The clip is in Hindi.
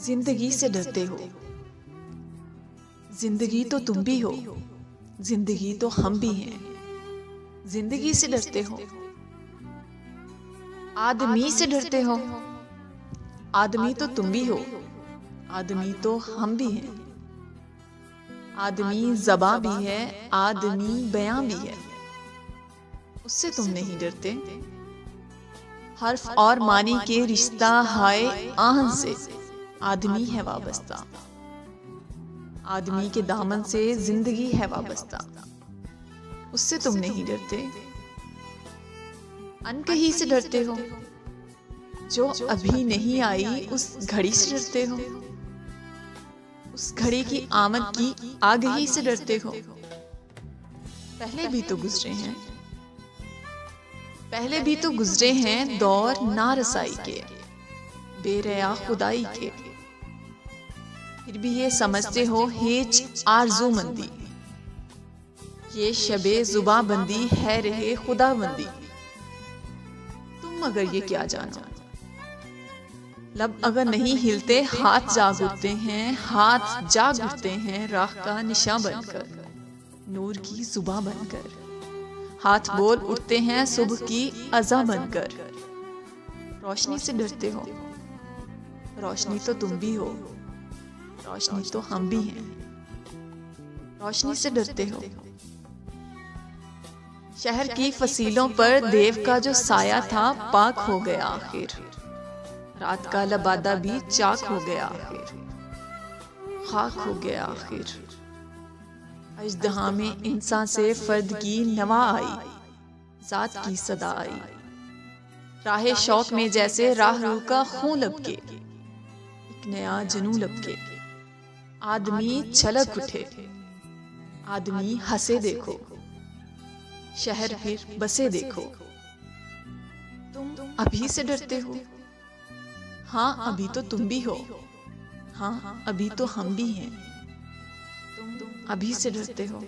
जिंदगी से डरते हो। जिंदगी तो तुम भी हो, जिंदगी तो हम भी हैं। जिंदगी से डरते हो। आदमी से डरते हो। आदमी तो तुम भी हो, आदमी तो हम भी हैं। आदमी ज़बां भी है, आदमी बयां भी है, उससे तुम नहीं डरते। हर्फ और मानी के रिश्ता हाय आहन से आदमी है वाबस्ता। आदमी के दामन से जिंदगी है वाबस्ता, उससे तुम नहीं डरते। अनकही से डरते हो, जो अभी नहीं आई उस घड़ी से डरते हो। उस घड़ी की आमद की आगही से डरते हो। पहले भी तो गुजरे हैं, पहले भी तो गुजरे हैं दौर नारसाई के, बेरया खुदाई के। फिर भी ये समझते हो हेच आरज़ूमंदी, ये शबे जुबा बंदी है रहे खुदाबंदी। तुम मगर ये क्या जानो, लब अगर नहीं हिलते हाथ जाग उठते हैं, हाथ जाग उठते हैं राह का निशान बनकर, नूर की जुबा बनकर। हाथ बोल उठते हैं सुबह की अज़ा बनकर। रोशनी से डरते हो, रोशनी तो तुम भी हो, रोशनी तो हम भी हैं। रोशनी से डरते हो। शहर की फसीलों पर देव का जो साया था पाक हो गया आखिर। रात का लबादा भी चाक हो गया आखिर, खाक हो गया आखिर। अजदहा में इंसान से फर्द की नवा आई, जात की सदा आई। राहे शौक में जैसे राह रू का खून लपके, एक नया जनू लपके। आदमी छलक उठे, आदमी हंसे देखो, शहर फिर बसे देखो। तुम अभी से डरते हो। हाँ अभी तो तुम भी हो, हाँ अभी तो हम भी हैं। तुम अभी से डरते हो।